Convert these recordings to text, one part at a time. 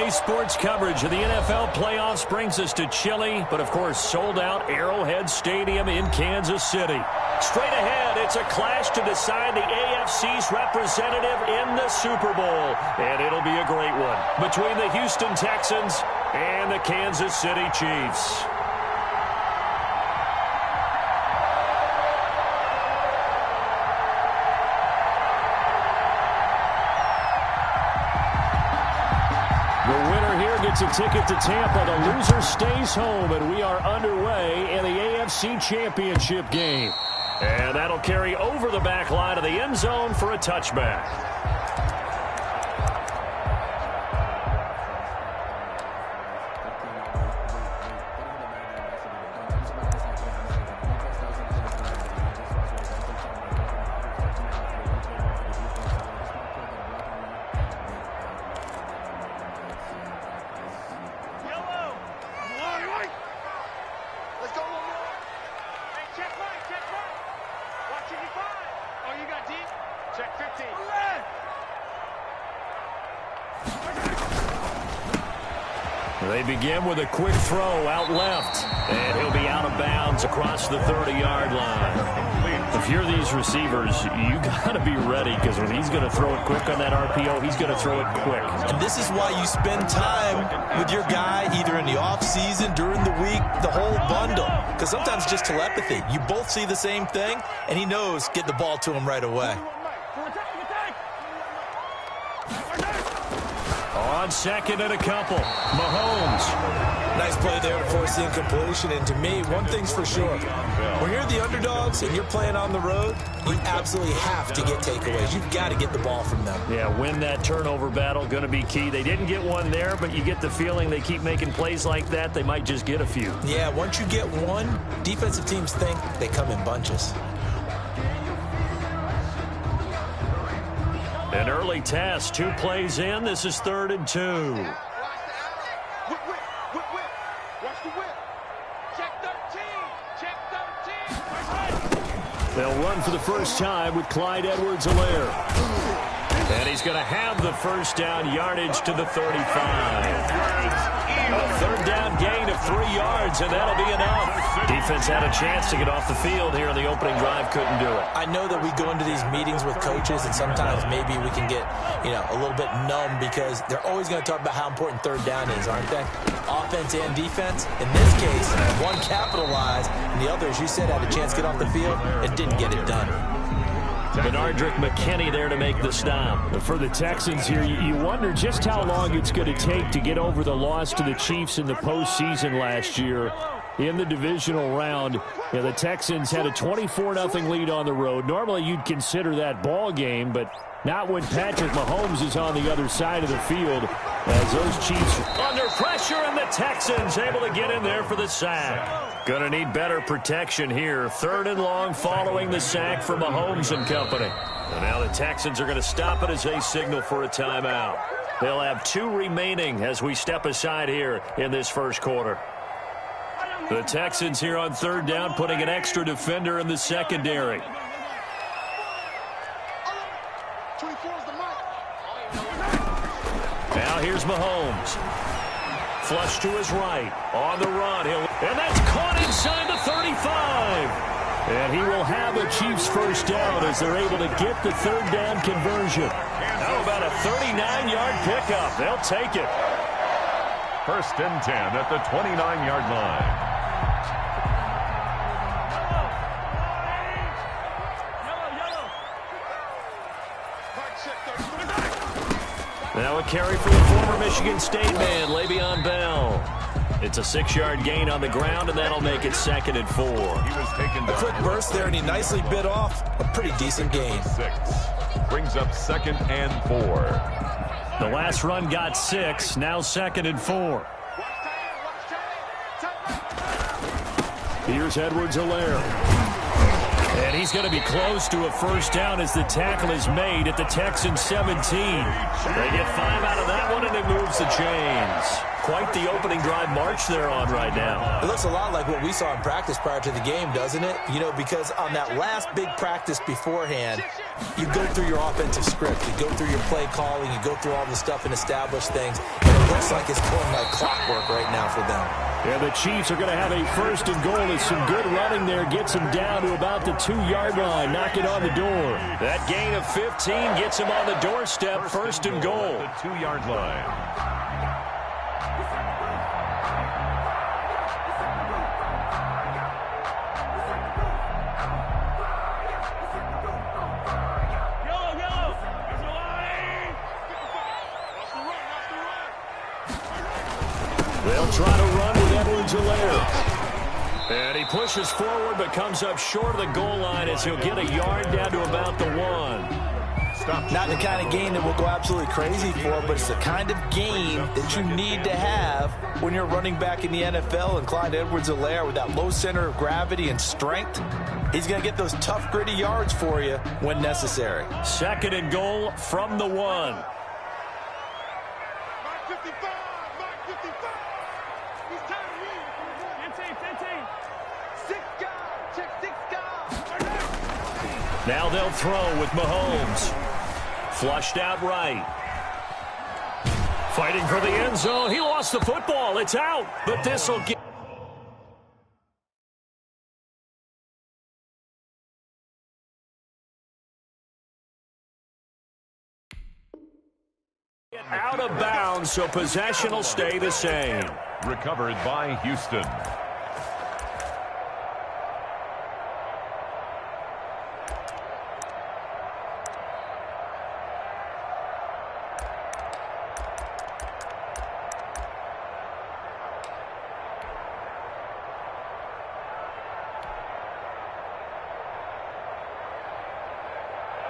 Today's sports coverage of the NFL playoffs brings us to chilly, but of course sold-out Arrowhead Stadium in Kansas City. Straight ahead, it's a clash to decide the AFC's representative in the Super Bowl. And it'll be a great one between the Houston Texans and the Kansas City Chiefs. Gets a ticket to Tampa. The loser stays home, and we are underway in the AFC Championship game. And that'll carry over the back line of the end zone for a touchback. They begin with a quick throw out left, and he'll be out of bounds across the 30-yard line. If you're these receivers, you got to be ready, because when he's going to throw it quick on that RPO, he's going to throw it quick. And this is why you spend time with your guy either in the offseason, during the week, the whole bundle. Because sometimes it's just telepathy. You both see the same thing, and he knows get the ball to him right away. On second and a couple, Mahomes. Nice play there to force the incompletion. And to me, one thing's for sure. When you're the underdogs and you're playing on the road, you absolutely have to get takeaways. You've got to get the ball from them. Yeah, win that turnover battle, going to be key. They didn't get one there, but you get the feeling they keep making plays like that, they might just get a few. Yeah, once you get one, defensive teams think they come in bunches. An early test, 2 plays in. This is 3rd and 2. Watch the whip. Check 13. Check 13. They'll run for the first time with Clyde Edwards-Helaire. And he's going to have the first down, yardage to the 35. A 3rd down gain of 3 yards, and that'll be enough. Defense had a chance to get off the field here in the opening drive, couldn't do it. I know that we go into these meetings with coaches, and sometimes maybe we can get, a little bit numb because they're always going to talk about how important 3rd down is, aren't they? Offense and defense. In this case, one capitalized, and the other, as you said, had a chance to get off the field and didn't get it done. Benardrick McKinney there to make the stop. For the Texans here, you wonder just how long it's going to take to get over the loss to the Chiefs in the postseason last year in the divisional round. The Texans had a 24-0 lead on the road. Normally you'd consider that ball game, but not when Patrick Mahomes is on the other side of the field, as those Chiefs under pressure, and the Texans able to get in there for the sack. Going to need better protection here. 3rd and long following the sack for Mahomes and company. And now the Texans are going to stop it as they signal for a timeout. They'll have 2 remaining as we step aside here in this first quarter. The Texans here on 3rd down, putting an extra defender in the secondary. Now here's Mahomes. Flush to his right. On the run. And that's caught inside the 35. And he will have a Chiefs first down as they're able to get the 3rd down conversion. How about a 39-yard pickup? They'll take it. 1st and 10 at the 29-yard line. Now a carry for the former Michigan State man, Le'Veon Bell. It's a 6-yard gain on the ground, and that'll make it 2nd and 4. A quick burst there, and he nicely bit off a pretty decent gain. 6 brings up 2nd and 4. The last run got 6, now 2nd and 4. Here's Edwards-Helaire. And he's going to be close to a first down as the tackle is made at the Texans 17. They get 5 out of that one, and it moves the chains. quite the opening drive march they're on right now. It looks a lot like what we saw in practice prior to the game, doesn't it? You know, because on that last big practice beforehand, you go through your offensive script. You go through your play calling. You go through all the stuff and establish things. And it looks like it's going like clockwork right now for them. Yeah, the Chiefs are going to have a 1st and goal. As some good running there gets them down to about the 2-yard line. Knock it on the door. That gain of 15 gets them on the doorstep. 1st and goal. The 2-yard line. They'll try to run with Edwards-Helaire. And he pushes forward but comes up short of the goal line as he'll get a yard down to about the 1. Not the kind of game that we'll go absolutely crazy for, but it's the kind of game that you need to have when you're running back in the NFL. And Clyde Edwards-Helaire, with that low center of gravity and strength, he's going to get those tough, gritty yards for you when necessary. 2nd and goal from the 1. Now they'll throw with Mahomes. Flushed out right. Fighting for the end zone. He lost the football. It's out. But this will get out of bounds, so possession will stay the same. Recovered by Houston.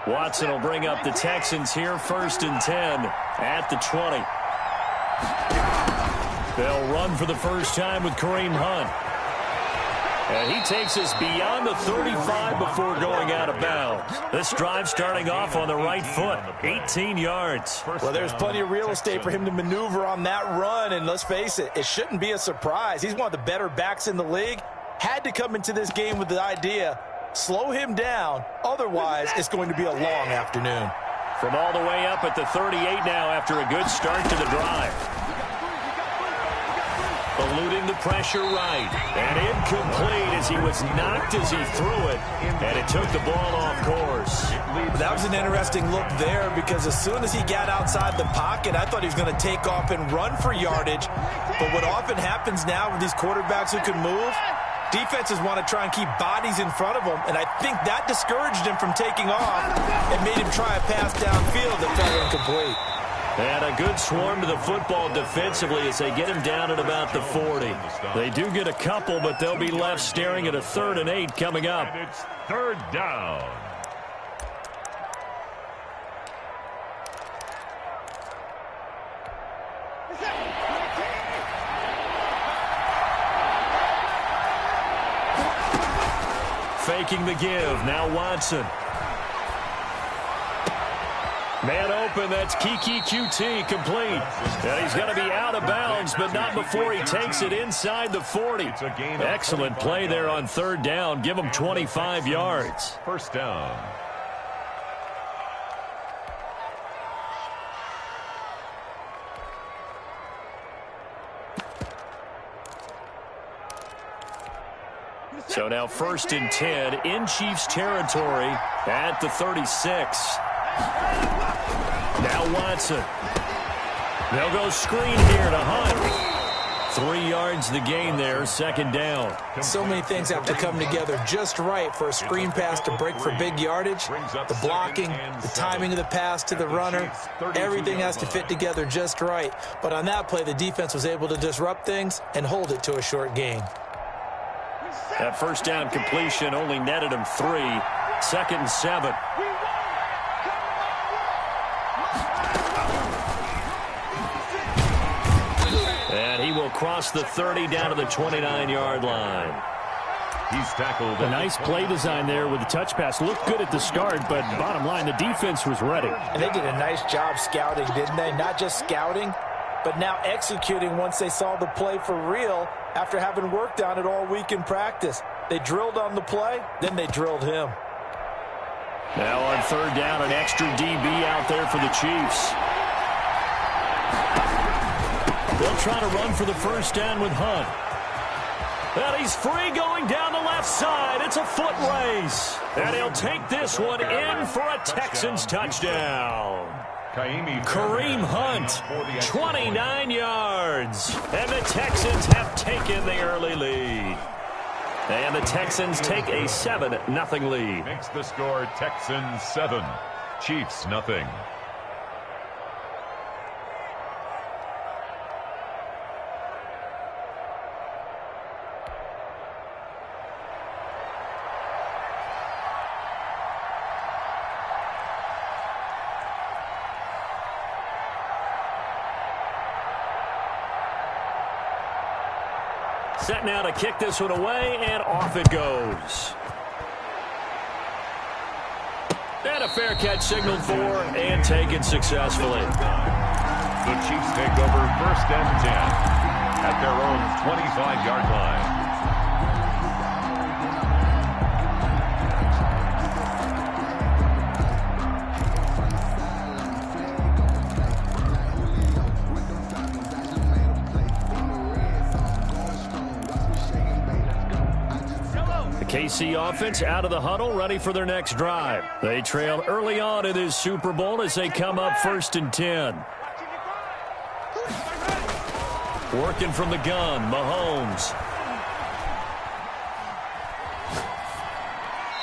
Watson will bring up the Texans here, 1st and 10 at the 20. They'll run for the first time with Kareem Hunt. And he takes us beyond the 35 before going out of bounds. This drive starting off on the right foot, 18 yards. Well, there's plenty of real estate for him to maneuver on that run, and let's face it, it shouldn't be a surprise. He's one of the better backs in the league. Had to come into this game with the idea, slow him down, otherwise it's going to be a long afternoon. From all the way up at the 38 now after a good start to the drive. Eluding the pressure right. And incomplete as he was knocked as he threw it. And it took the ball off course. That was an interesting look there because as soon as he got outside the pocket, I thought he was going to take off and run for yardage. But what often happens now with these quarterbacks who can move, defenses want to try and keep bodies in front of them, and I think that discouraged him from taking off and made him try a pass downfield that fell incomplete. And a good swarm to the football defensively as they get him down at about the 40. They do get a couple, but they'll be left staring at a 3rd and 8 coming up. And it's 3rd down. Faking the give. Now Watson. Man open. That's Kiki QT complete. And he's going to be out of bounds, but not before he takes it inside the 40. Excellent play there on 3rd down. Give him 25 yards. 1st down. So now 1st and 10 in Chiefs territory at the 36. Now Watson. They'll go screen here to Hunt. 3 yards the gain there, 2nd down. So many things have to come together just right for a screen pass to break for big yardage. The blocking, the timing of the pass to the runner, everything has to fit together just right. But on that play, the defense was able to disrupt things and hold it to a short gain. That 1st down completion only netted him 3. 2nd and 7. And he will cross the 30 down to the 29-yard line. He's tackled. A nice play design there with the touch pass. Looked good at the start, but bottom line, the defense was ready. And they did a nice job scouting, didn't they? Not just scouting, but now executing once they saw the play for real after having worked on it all week in practice. They drilled on the play, then they drilled him. Now on third down, an extra DB out there for the Chiefs. They'll try to run for the first down with Hunt. And he's free going down the left side. It's a foot race. And he'll take this one in for a Texans touchdown. Kareem Hunt, 29 yards. And the Texans have taken the early lead. And the Texans take a 7-0 lead. Makes the score Texans 7, Chiefs nothing. Set now to kick this one away, and off it goes. And a fair catch signaled for and taken successfully. The Chiefs take over 1st and 10 at their own 25-yard line. KC offense out of the huddle, ready for their next drive. They trail early on in this Super Bowl as they come up 1st and 10. Working from the gun, Mahomes.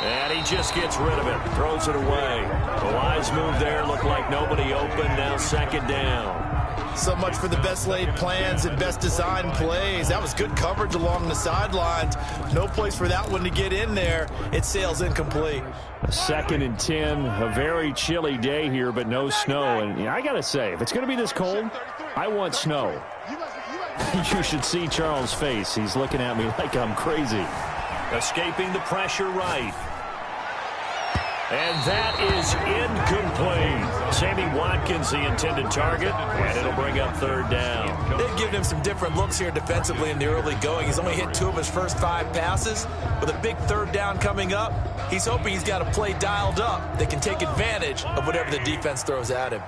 And he just gets rid of it, throws it away. A wise move there, looked like nobody open, now 2nd down. So much for the best laid plans and best designed plays. That was good coverage along the sidelines. No place for that one to get in there. It sails incomplete. 2nd and 10, a very chilly day here, but no snow. And I got to say, if it's going to be this cold, I want snow. You should see Charles' face. He's looking at me like I'm crazy. Escaping the pressure right. And that is incomplete. Sammy Watkins, the intended target, and it'll bring up 3rd down. They've given him some different looks here defensively in the early going. He's only hit 2 of his first 5 passes. With a big 3rd down coming up, he's hoping he's got a play dialed up that can take advantage of whatever the defense throws at him.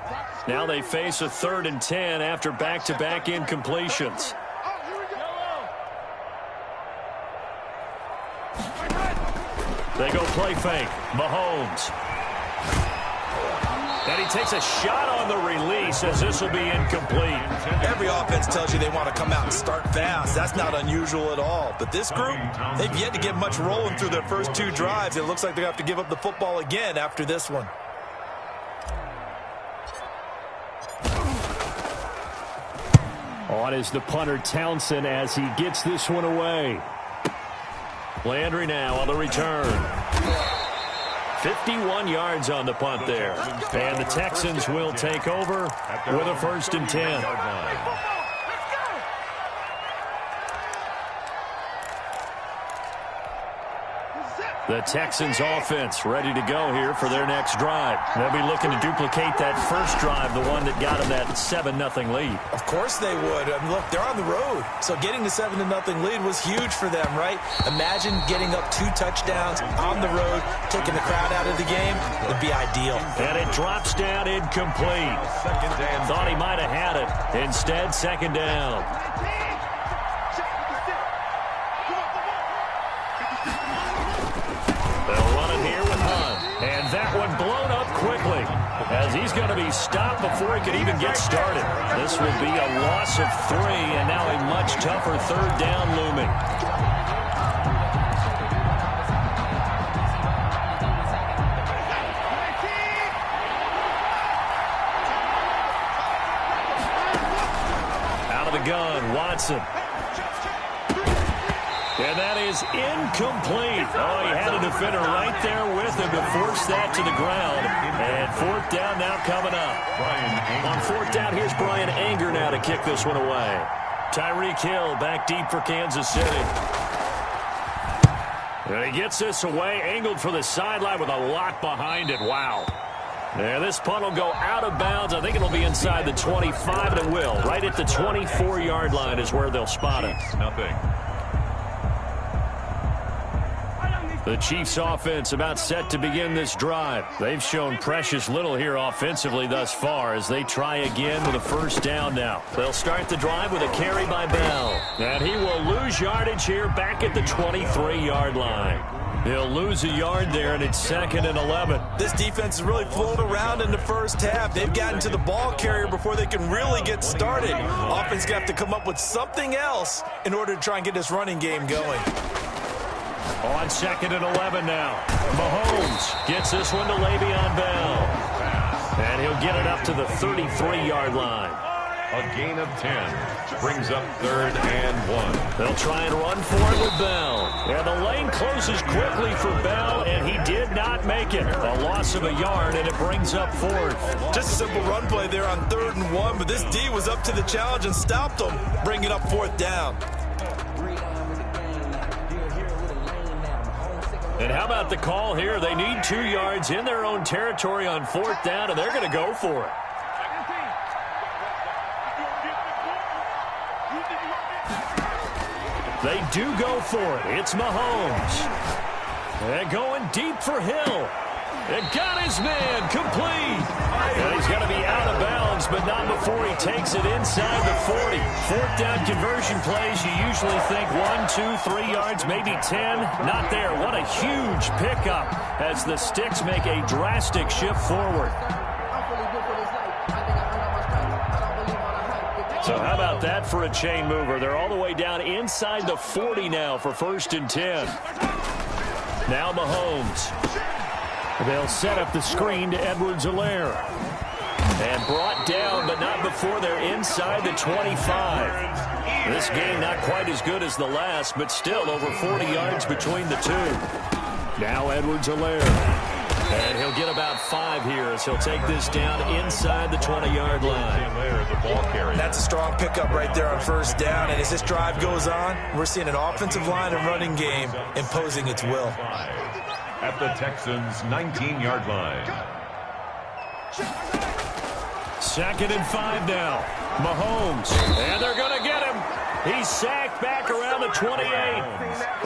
Now they face a 3rd and 10 after back-to-back incompletions. They go play fake. Mahomes. And he takes a shot on the release as this will be incomplete. Every offense tells you they want to come out and start fast. That's not unusual at all. But this group, they've yet to get much rolling through their first 2 drives. It looks like they have to give up the football again after this one. On is the punter Townsend as he gets this one away. Landry now on the return. 51 yards on the punt there. And the Texans will take over with a 1st and 10. The Texans offense ready to go here for their next drive. They'll be looking to duplicate that first drive, the one that got them that 7-0 lead. Of course they would. I mean, look, they're on the road. So getting the 7-0 lead was huge for them, right? Imagine getting up 2 touchdowns on the road, taking the crowd out of the game. It would be ideal. And it drops down incomplete. Thought he might have had it. Instead, 2nd down. And that one blown up quickly as he's going to be stopped before he could even get started. This will be a loss of 3 and now a much tougher 3rd down looming. Out of the gun, Watson. And that is incomplete. Oh, he had a defender right there with him to force that to the ground. And 4th down now coming up. On 4th down, here's Brian Anger now to kick this one away. Tyreek Hill back deep for Kansas City. And he gets this away, angled for the sideline with a lock behind it. Wow. And this punt will go out of bounds. I think it'll be inside the 25, and it will. Right at the 24-yard line is where they'll spot it. Nothing. The Chiefs offense about set to begin this drive. They've shown precious little here offensively thus far as they try again with a first down now. They'll start the drive with a carry by Bell. And he will lose yardage here back at the 23-yard line. He'll lose a yard there, and it's 2nd and 11. This defense is really flown around in the first half. They've gotten to the ball carrier before they can really get started. Offense got to come up with something else in order to try and get this running game going. On 2nd and 11 now. Mahomes gets this one to Le'Veon Bell. And he'll get it up to the 33-yard line. A gain of 10 brings up 3rd and 1. They'll try and run for it with Bell. And the lane closes quickly for Bell, and he did not make it. A loss of a yard, and it brings up 4th. Just a simple run play there on 3rd and 1, but this D was up to the challenge and stopped them, bringing up 4th down. And how about the call here? They need 2 yards in their own territory on 4th down, and they're going to go for it. They do go for it. It's Mahomes. And going deep for Hill. And got his man complete. And he's going to be out of bounds, but not before he takes it inside the 40. 4th down conversion plays, you usually think 1, 2, 3 yards, maybe 10. Not there. What a huge pickup as the Sticks make a drastic shift forward. So how about that for a chain mover? They're all the way down inside the 40 now for 1st and 10. Now Mahomes. They'll set up the screen to Edwards-Helaire. And brought down, but not before they're inside the 25. This game not quite as good as the last, but still over 40 yards between the two. Now Edwards-Helaire. And he'll get about 5 here as he'll take this down inside the 20-yard line. That's a strong pickup right there on 1st down. And as this drive goes on, we're seeing an offensive line and running game imposing its will. At the Texans' 19-yard line. 2nd and 5 now. Mahomes. And they're going to get him. He's sacked back around the 28.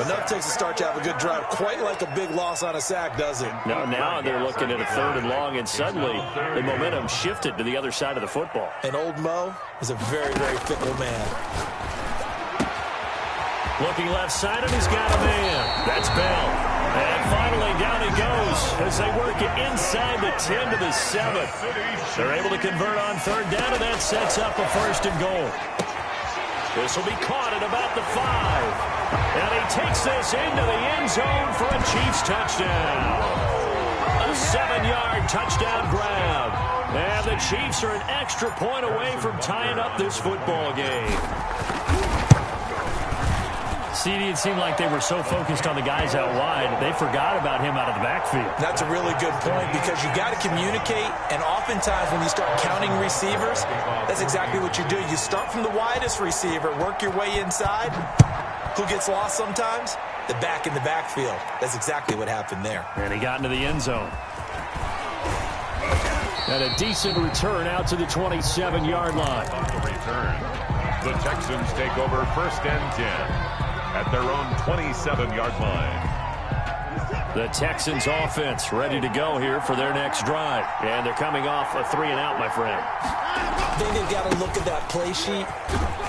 Enough takes a start to have a good drive. Quite like a big loss on a sack, does it? No, now they're looking at a 3rd and long, and suddenly the momentum shifted to the other side of the football. And old Mo is a very, very fickle man. Looking left side, and he's got a man. That's Bell. And finally, down he goes as they work it inside the 10 to the 7. They're able to convert on 3rd down, and that sets up a 1st and goal. This will be caught at about the 5. And he takes this into the end zone for a Chiefs touchdown. A 7-yard touchdown grab. And the Chiefs are an extra point away from tying up this football game. CD, it seemed like they were so focused on the guys out wide, they forgot about him out of the backfield. That's a really good point because you got to communicate, and oftentimes when you start counting receivers, that's exactly what you do. You start from the widest receiver, work your way inside. Who gets lost sometimes? The back in the backfield. That's exactly what happened there. And he got into the end zone. And a decent return out to the 27-yard line. On the return, the Texans take over 1st and 10. At their own 27-yard line. The Texans offense ready to go here for their next drive. And they're coming off a 3-and-out, my friend. I think they've got to look at that play sheet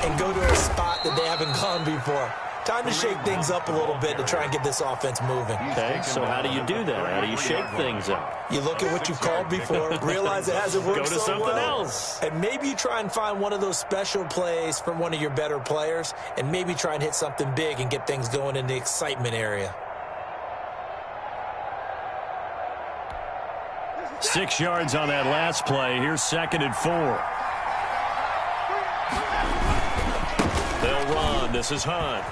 and go to a spot that they haven't gone before. Time to shake things up a little bit to try and get this offense moving. Okay, so how do you do that? How do you shake things up? You look at what you've called before, realize it hasn't worked Go to so something well, else. and maybe you try and find one of those special plays from one of your better players, and maybe try and hit something big and get things going in the excitement area. 6 yards on that last play. Here's 2nd and 4. They'll run. This is Hunt.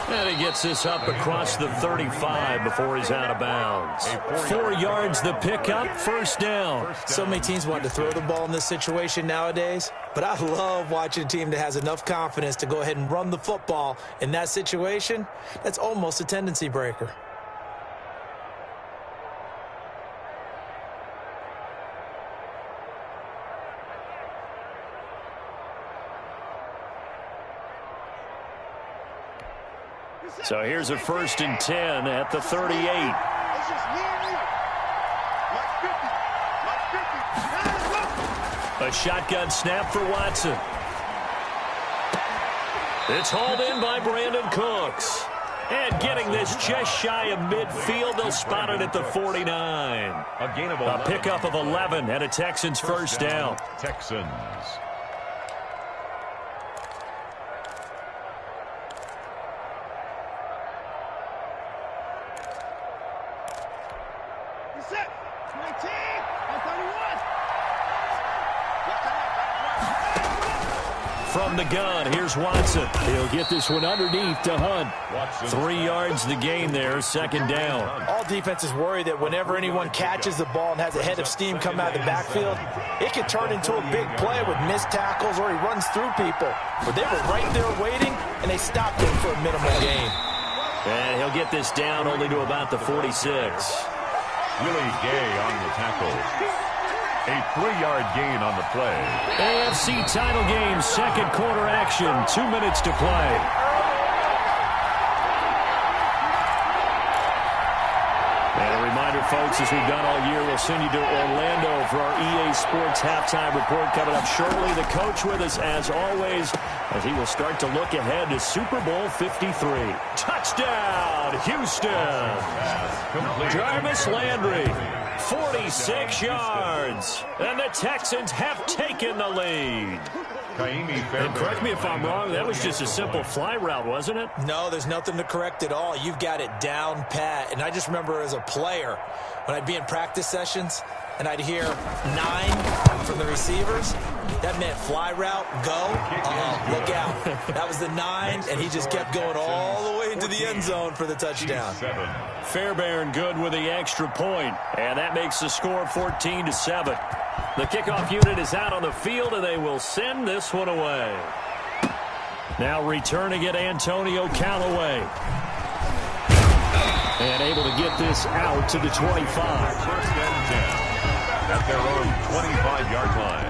And he gets this up across the 35 before he's out of bounds. 4 yards the pickup, 1st down. So many teams want to throw the ball in this situation nowadays, but I love watching a team that has enough confidence to go ahead and run the football in that situation. That's almost a tendency breaker. So here's a 1st and 10 at the 38. It's just me and you. Mike 50. A shotgun snap for Watson. It's hauled in by Brandon Cooks. And getting this just shy of midfield, they'll spot it at the 49. A pickup of 11 and a Texans first down. Texans. Set. 19. 31. From the gun, here's Watson. He'll get this one underneath to Hunt. 3 yards the gain there, 2nd down. All defenses worry that whenever anyone catches the ball and has a head of steam come out of the backfield, it can turn into a big play with missed tackles or he runs through people. But they were right there waiting, and they stopped him for a minimal gain. And he'll get this down only to about the 46. Willie Gay on the tackle. A 3-yard gain on the play. AFC title game, 2nd quarter action, 2 minutes to play. And a reminder, folks, as we've done all year, we'll send you to Orlando for our EA Sports halftime report coming up shortly. The coach with us, as always, as he will start to look ahead to Super Bowl 53. Touchdown, Houston! Jarvis Landry, 46 yards, and the Texans have taken the lead. And correct me if I'm wrong, that was just a simple fly route, wasn't it? No, there's nothing to correct at all. You've got it down pat. And I just remember as a player, when I'd be in practice sessions and I'd hear 9 from the receivers, that meant fly route, go, look out. That was the 9, and he just kept going all the way into the end zone for the touchdown. Fairbairn good with the extra point, and that makes the score 14-7. The kickoff unit is out on the field, and they will send this one away. Now returning it, Antonio Callaway. And able to get this out to the 25. 1st and 10 at their own 25-yard line.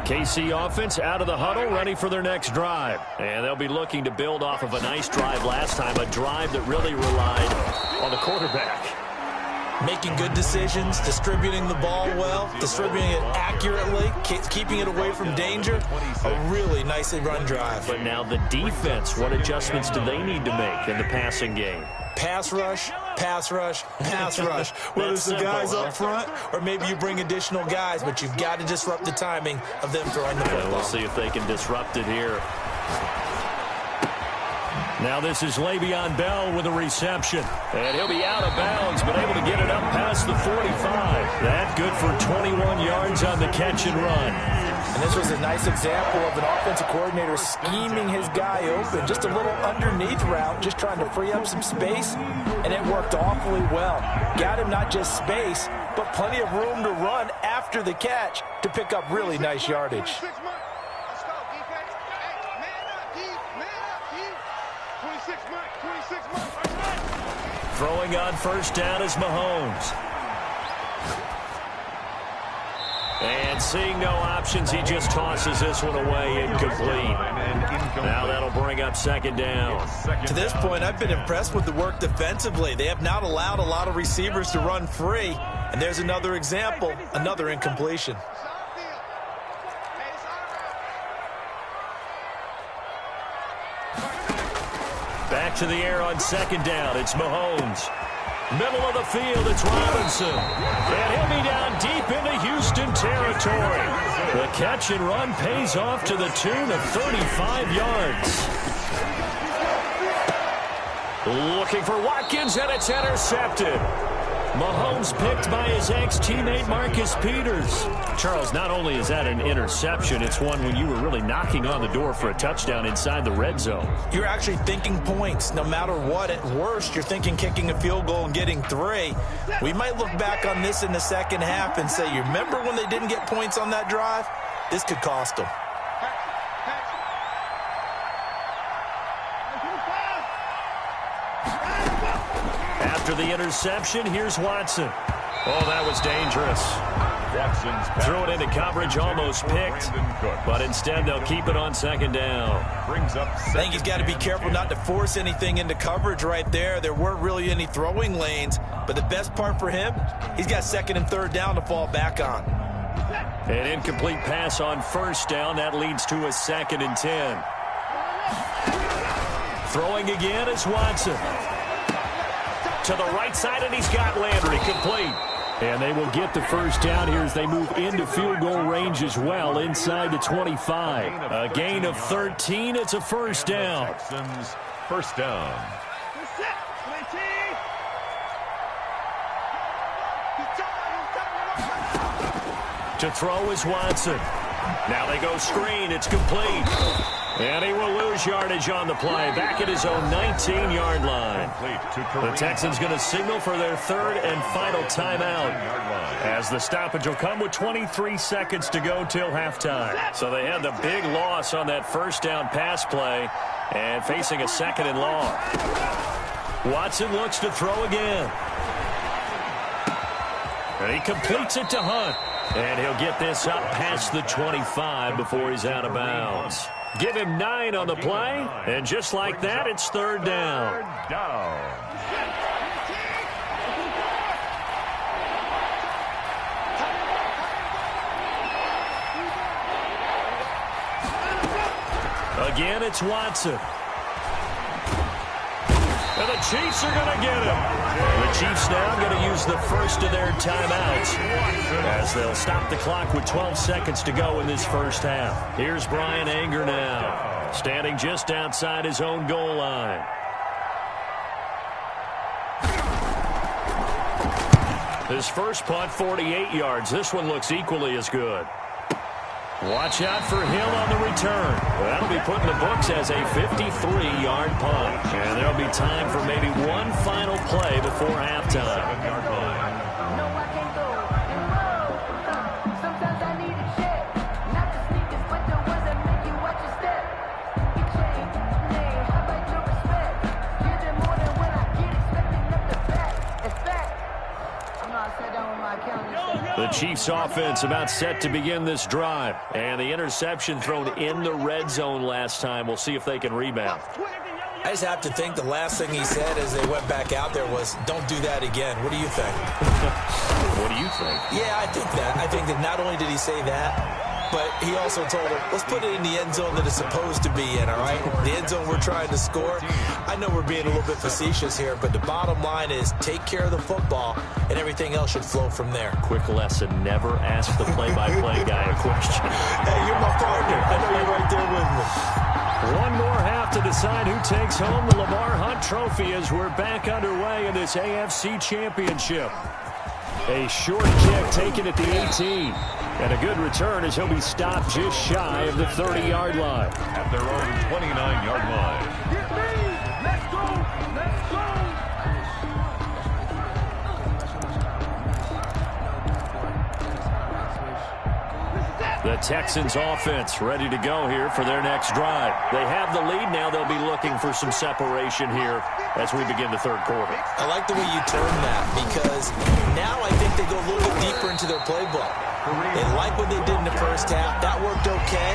KC offense out of the huddle, ready for their next drive. And they'll be looking to build off of a nice drive last time, a drive that really relied on the quarterback. Making good decisions, distributing the ball well, distributing it accurately, keeping it away from danger. A really nicely run drive. But now the defense, what adjustments do they need to make in the passing game? Pass rush, pass rush, pass rush. Whether it's the guys up front or maybe you bring additional guys, but you've got to disrupt the timing of them throwing the football. We'll see if they can disrupt it here. Now this is Le'Veon Bell with a reception. And he'll be out of bounds, but able to get it up past the 45. That good for 21 yards on the catch and run. And this was a nice example of an offensive coordinator scheming his guy open. Just a little underneath route, just trying to free up some space, and it worked awfully well. Got him not just space, but plenty of room to run after the catch to pick up really nice yardage. Throwing on 1st down is Mahomes. And seeing no options, he just tosses this one away, incomplete. Now that'll bring up 2nd down. To this point, I've been impressed with the work defensively. They have not allowed a lot of receivers to run free. And there's another example, another incompletion. Back to the air on 2nd down. It's Mahomes. Middle of the field, it's Robinson. And he'll be down deep into Houston territory. The catch and run pays off to the tune of 35 yards. Looking for Watkins, and it's intercepted. Mahomes picked by his ex-teammate Marcus Peters. Charles, not only is that an interception, it's one when you were really knocking on the door for a touchdown inside the red zone. You're actually thinking points. No matter what, at worst, you're thinking kicking a field goal and getting 3. We might look back on this in the second half and say, you remember when they didn't get points on that drive? This could cost them. After the interception, here's Watson. Oh, that was dangerous. Threw it into coverage, almost picked, but instead they'll keep it on second down. I think he's got to be careful not to force anything into coverage right there. There weren't really any throwing lanes, but the best part for him, he's got second and third down to fall back on. An incomplete pass on first down. That leads to a 2nd and 10. Throwing again is Watson. To the right side, and he's got Landry complete. And they will get the first down here as they move into field goal range as well, inside the 25. A gain of 13. It's a first down. First down. To throw is Watson. Now they go screen. It's complete. And he will lose yardage on the play. Back at his own 19-yard line. The Texans going to signal for their third and final timeout, as the stoppage will come with 23 seconds to go till halftime. So they had the big loss on that first down pass play and facing a 2nd and long. Watson looks to throw again. And he completes it to Hunt. And he'll get this up past the 25 before he's out of bounds. Give him 9 on the play, and just like that, it's third down. Again, it's Watson. And the Chiefs are going to get him. The Chiefs now going to use the first of their timeouts as they'll stop the clock with 12 seconds to go in this first half. Here's Brian Anger now, standing just outside his own goal line. His first punt, 48 yards. This one looks equally as good. Watch out for Hill on the return. That'll be put in the books as a 53-yard punt. And there'll be time for maybe one final play before halftime. The Chiefs offense about set to begin this drive. And the interception thrown in the red zone last time. We'll see if they can rebound. I just have to think the last thing he said as they went back out there was, don't do that again. What do you think? What do you think? Yeah, I think that. I think that not only did he say that, but he also told him, let's put it in the end zone that it's supposed to be in, all right? The end zone we're trying to score. I know we're being a little bit facetious here, but the bottom line is take care of the football, and everything else should flow from there. Quick lesson, never ask the play-by-play guy a question. Hey, you're my partner. I know you're right there with me. One more half to decide who takes home the Lamar Hunt Trophy as we're back underway in this AFC Championship. A short kick taken at the 18. And a good return as he'll be stopped just shy of the 30-yard line. At their own 29-yard line. Get me! Let's go! Let's go! The Texans offense ready to go here for their next drive. They have the lead. Now they'll be looking for some separation here as we begin the third quarter. I like the way you term that, because now I think they go a little bit deeper into their playbook. They like what they did in the first half. That worked okay.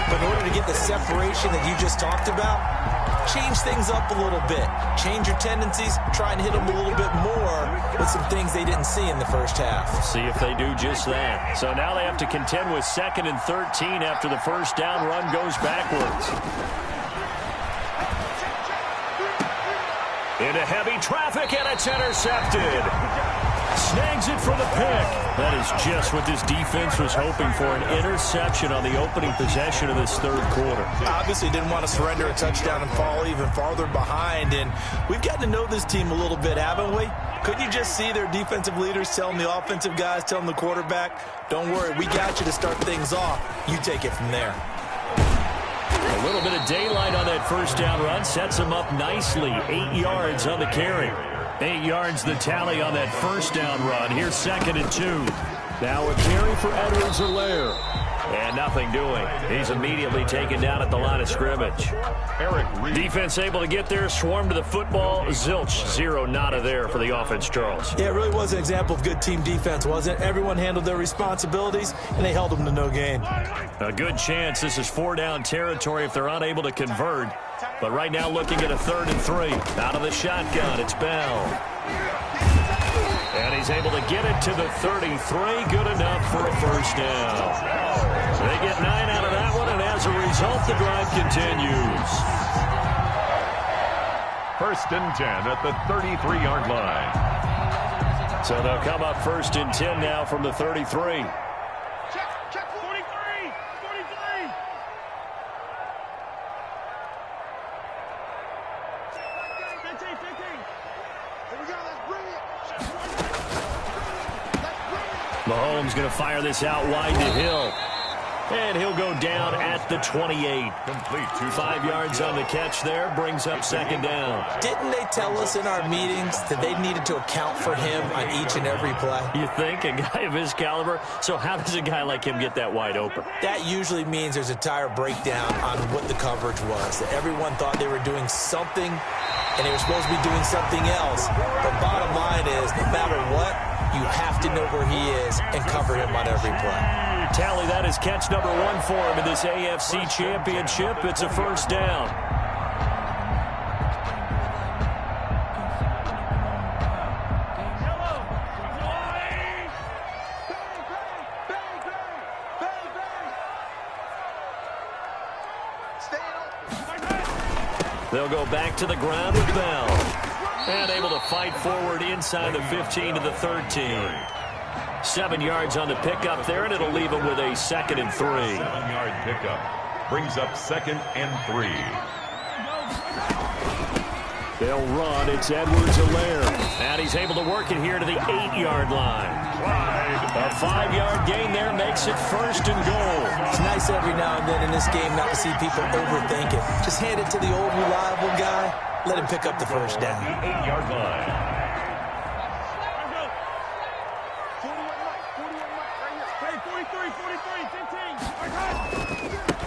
But in order to get the separation that you just talked about, change things up a little bit. Change your tendencies. Try and hit them a little bit more with some things they didn't see in the first half. See if they do just that. So now they have to contend with 2nd and 13 after the first down run goes backwards. Into heavy traffic, and it's intercepted. Snags it for the pick. That is just what this defense was hoping for, an interception on the opening possession of this third quarter. Obviously didn't want to surrender a touchdown and fall even farther behind, and we've gotten to know this team a little bit, haven't we? Couldn't you just see their defensive leaders telling the offensive guys, telling the quarterback, don't worry, we got you to start things off. You take it from there. A little bit of daylight on that first down run sets him up nicely. 8 yards on the carry. 8 yards the tally on that first down run. Here's 2nd and 2. Now a carry for Edwards-Helaire. And nothing doing. He's immediately taken down at the line of scrimmage. Defense able to get there, swarm to the football. Zilch, zero, nada there for the offense, Charles. Yeah, it really was an example of good team defense, wasn't it? Everyone handled their responsibilities, and they held them to no gain. A good chance this is 4-down territory if they're unable to convert. But right now looking at a 3rd and 3. Out of the shotgun, it's Bell. And he's able to get it to the 33. Good enough for a first down. They get 9 out of that one, and as a result, the drive continues. 1st and 10 at the 33-yard line. So they'll come up 1st and 10 now from the 33. Check 43. 43. 15. Here we go. Let's bring it. Mahomes going to fire this out wide to Hill. And he'll go down at the 28. Complete. 5 yards on the catch there. Brings up 2nd down. Didn't they tell us in our meetings that they needed to account for him on each and every play? You think? A guy of his caliber? So how does a guy like him get that wide open? That usually means there's a entire breakdown on what the coverage was. That everyone thought they were doing something, and they were supposed to be doing something else. The bottom line is, no matter what, you have to know where he is and cover him on every play. Tally, that is catch number 1 for him in this AFC championship. It's a first down. They'll go back to the ground with Bell. And able to fight forward inside the 15 to the 13. 7 yards on the pickup there, and it'll leave him with a 2nd and 3. 7-yard pickup brings up 2nd and 3. They'll run. It's Edwards-Helaire. And he's able to work it here to the 8-yard line. A 5-yard gain there makes it 1st and goal. It's nice every now and then in this game not to see people overthink it. Just hand it to the old reliable guy. Let him pick up the first down. The 8-yard line.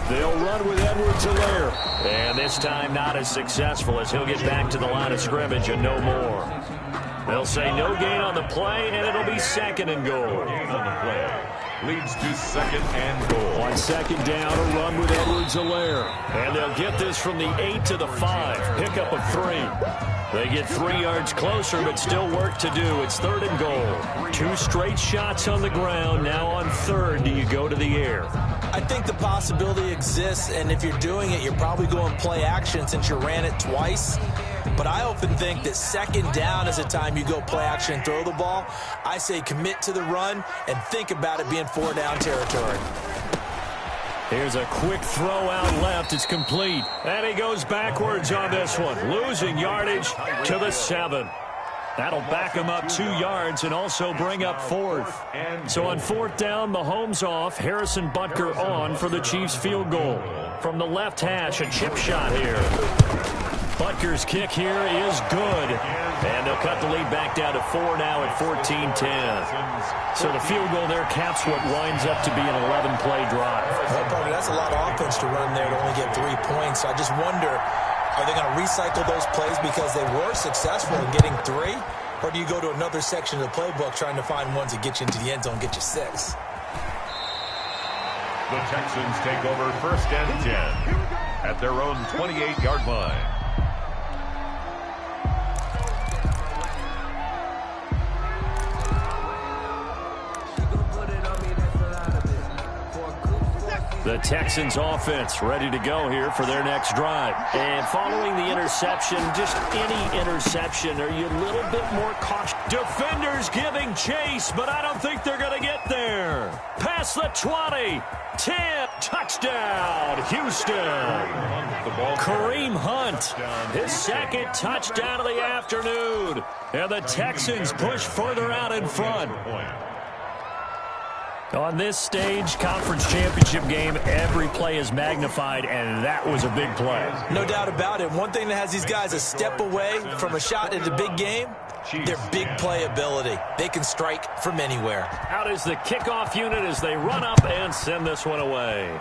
They'll run with Edwards-Helaire. And this time not as successful as he'll get back to the line of scrimmage and no more. They'll say no gain on the play, and it'll be 2nd and goal. On the play leads to 2nd and goal. On 2nd down, a run with Edwards-Helaire. And they'll get this from the 8 to the 5. Pickup of 3. They get 3 yards closer, but still work to do. It's 3rd and goal. 2 straight shots on the ground. Now on 3rd, do you go to the air? I think the possibility exists, and if you're doing it, you're probably going play action since you ran it twice. But I often think that 2nd down is the time you go play action and throw the ball. I say commit to the run and think about it being 4-down territory. Here's a quick throw out left. It's complete. And he goes backwards on this one. Losing yardage to the 7. That'll back him up 2 yards and also bring up 4th. So on 4th down, Mahomes off. Harrison Butker on for the Chiefs field goal. From the left hash, a chip shot here. Butker's kick here is good. And they'll cut the lead back down to 4 now at 14-10. So the field goal there caps what winds up to be an 11-play drive. Well, partner, that's a lot of offense to run there to only get 3 points. So I just wonder, are they going to recycle those plays because they were successful in getting 3? Or do you go to another section of the playbook trying to find ones that get you into the end zone and get you 6? The Texans take over 1st and 10 at their own 28-yard line. The Texans offense ready to go here for their next drive. And following the interception, just any interception, are you a little bit more cautious? Defenders giving chase, but I don't think they're going to get there. Past the 20, 10, touchdown, Houston. Kareem Hunt, his 2nd touchdown of the afternoon. And the Texans push further out in front. On this stage, conference championship game, every play is magnified, and that was a big play. No doubt about it. One thing that has these guys a step away from a shot in the big game, their big play ability. They can strike from anywhere. Out is the kickoff unit as they run up and send this one away.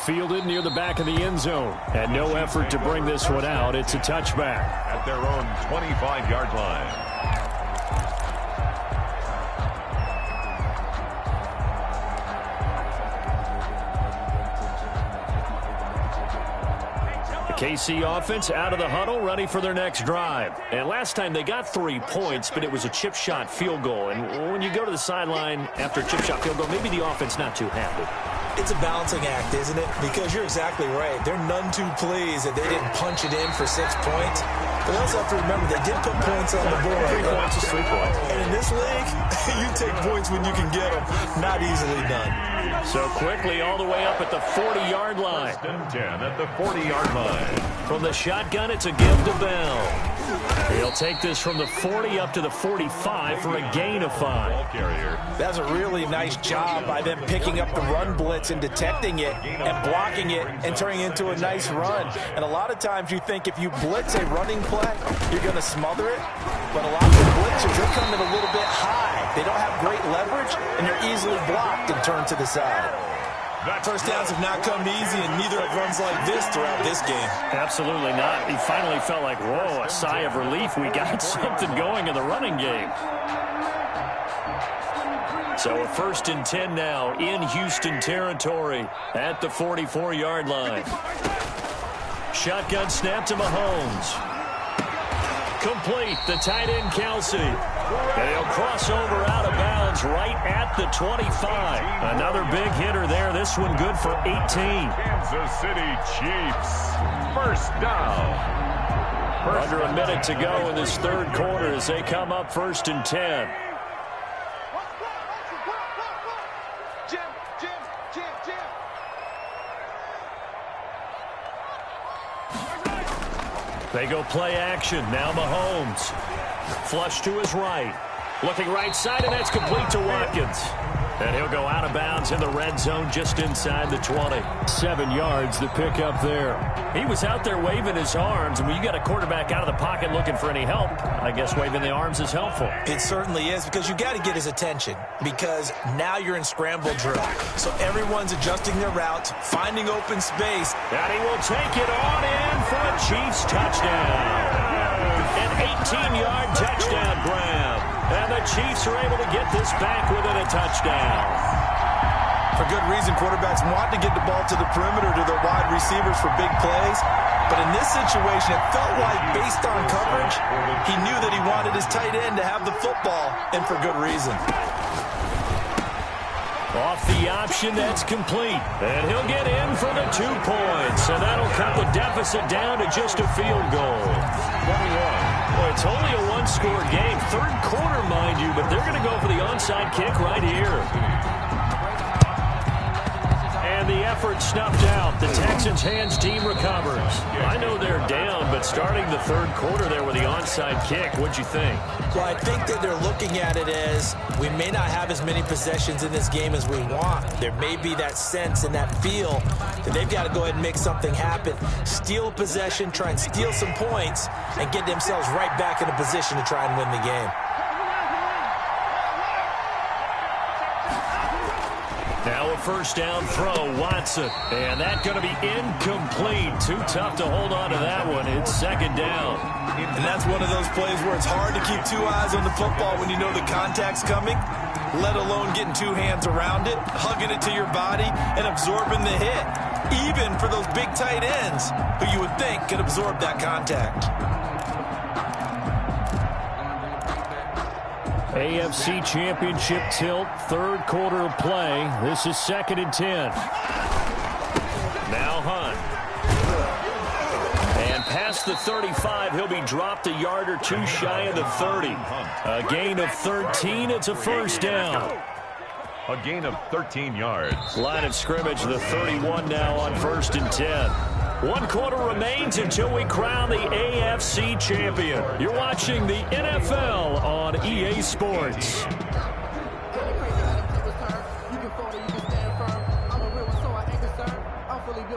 Fielded near the back of the end zone, and no effort to bring this one out. It's a touchback. At their own 25-yard line. KC offense out of the huddle, ready for their next drive. And last time they got 3 points, but it was a chip shot field goal. And when you go to the sideline after a chip shot field goal, maybe the offense not too happy. It's a balancing act, isn't it? Because you're exactly right. They're none too pleased that they didn't punch it in for 6 points. But they also have to remember they did put points on the board. 3 points is 3 points. And in this league, you take points when you can get them. Not easily done. So quickly all the way up at the 40-yard line. 10 at the 40-yard line. From the shotgun, it's a give to Bell. He'll take this from the 40 up to the 45 for a gain of 5. That's a really nice job by them picking up the run blitz and detecting it and blocking it and turning it into a nice run. And a lot of times you think if you blitz a running play, you're going to smother it. But a lot of the blitzers, they're coming a little bit high. They don't have great leverage, and they're easily blocked and turned to the side. First downs have not come easy, and neither have runs like this throughout this game. Absolutely not. He finally felt like, whoa, a sigh of relief. We got something going in the running game. So a 1st and 10 now in Houston territory at the 44-yard line. Shotgun snap to Mahomes. Complete, the tight end Kelsey. And he'll cross over out of bounds right at the 25. Another big hitter there. This one good for 18. Kansas City Chiefs. First down. Under a minute to go in this third quarter as they come up 1st and 10. They go play action. Now Mahomes. Flush to his right. Looking right side, and that's complete to Watkins. And he'll go out of bounds in the red zone just inside the 20. 7 yards to pick up there. He was out there waving his arms, and when you got a quarterback out of the pocket looking for any help, I guess waving the arms is helpful. It certainly is, because you got to get his attention, because now you're in scramble drill. So everyone's adjusting their routes, finding open space. And he will take it on in for a Chiefs touchdown. An 18-yard touchdown grab. And the Chiefs are able to get this back within a touchdown. For good reason, quarterbacks want to get the ball to the perimeter to their wide receivers for big plays. But in this situation, it felt like, based on coverage, he knew that he wanted his tight end to have the football, and for good reason. Off the option, that's complete. And he'll get in for the 2 points. And that'll cut the deficit down to just a field goal. 21. Well, it's only a one-score game. Third quarter, mind you, but they're going to go for the onside kick right here. And the effort snuffed out. The Texans' hands team recovers. I know they're down, but starting the third quarter there with the onside kick, what'd you think? Well, I think that they're looking at it as we may not have as many possessions in this game as we want. There may be that sense and that feel that they've got to go ahead and make something happen. Steal a possession, try and steal some points, and get themselves right back in a position to try and win the game. Now a first down throw, Watson. And that's going to be incomplete. Too tough to hold on to that one. It's second down. And that's one of those plays where it's hard to keep 2 eyes on the football when you know the contact's coming, let alone getting 2 hands around it, hugging it to your body, and absorbing the hit. Even for those big tight ends who you would think could absorb that contact. AFC Championship tilt, third quarter of play. This is 2nd and 10. Now Hunt. And past the 35, he'll be dropped a yard or 2 shy of the 30. A gain of 13, it's a first down. A gain of 13 yards. Line of scrimmage, the 31 now on 1st and 10. 1 quarter remains until we crown the AFC champion. You're watching the NFL on EA Sports.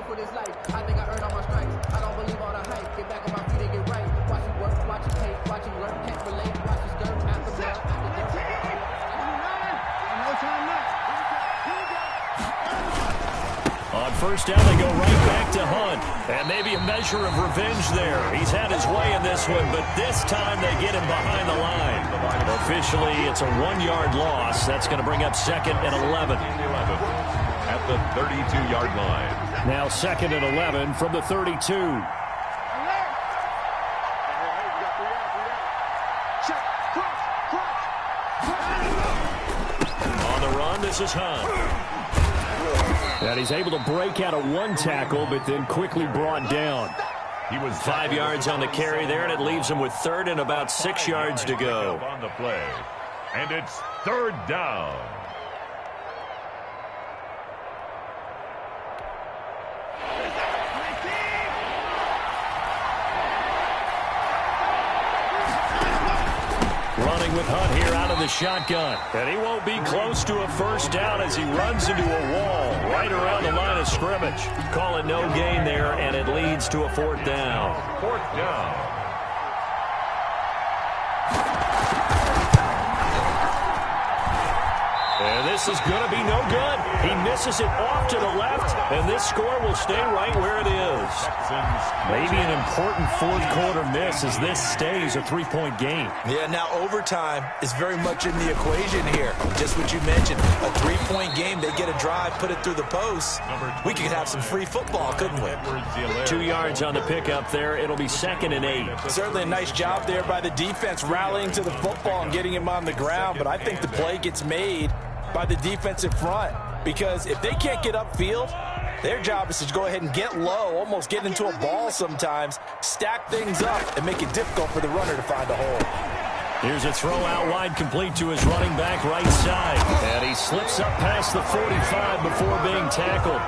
for this life. I think I earned all my stripes. I don't believe all the hype. Get back on my feet and get right. Watch him work, watch him hate, watch him learn, can't relate. Watch his dirt, after blood, after dirt. No time left. On first down, they go right back to Hunt. And maybe a measure of revenge there. He's had his way in this one, but this time they get him behind the line. Officially, it's a 1-yard loss. That's going to bring up 2nd and 11. At the 32-yard line. Now 2nd and 11 from the 32. On the run, this is Hunt. And he's able to break out of 1 tackle, but then quickly brought down. He was 5 yards on the carry there, and it leaves him with 3rd and about 6 yards to go. On the play. And it's 3rd down. Running with Hunt here out of the shotgun. And he won't be close to a first down as he runs into a wall right around the line of scrimmage. Call it no gain there, and it leads to a 4th down. 4th down. And this is going to be no good. He misses it off to the left, and this score will stay right where it is. Maybe an important 4th quarter miss as this stays a 3-point game. Yeah, now overtime is very much in the equation here. Just what you mentioned, a 3-point game. They get a drive, put it through the post. We could have some free football, couldn't we? 2 yards on the pickup there. It'll be 2nd and 8. Certainly a nice job there by the defense rallying to the football and getting him on the ground, but I think the play gets made by the defensive front, because if they can't get upfield, their job is to go ahead and get low, almost get into a ball sometimes, stack things up, and make it difficult for the runner to find a hole. Here's a throw out wide, complete to his running back right side. And he slips up past the 45 before being tackled.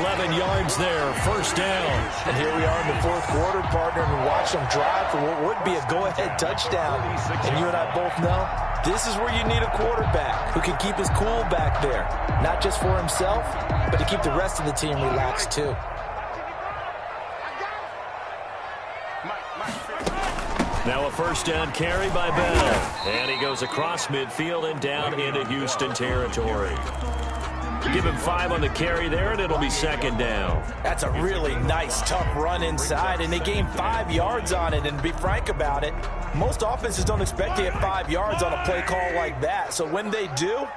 11 yards there, 1st down. And here we are in the 4th quarter, partner, and watch them drive for what would be a go-ahead touchdown. And you and I both know this is where you need a quarterback who can keep his cool back there. Not just for himself, but to keep the rest of the team relaxed too. Now a 1st down carry by Bell. And he goes across midfield and down into Houston territory. Give him 5 on the carry there, and it'll be 2nd down. That's a really nice, tough run inside, and they gained 5 yards on it. And to be frank about it, most offenses don't expect to get 5 yards on a play call like that. So when they do,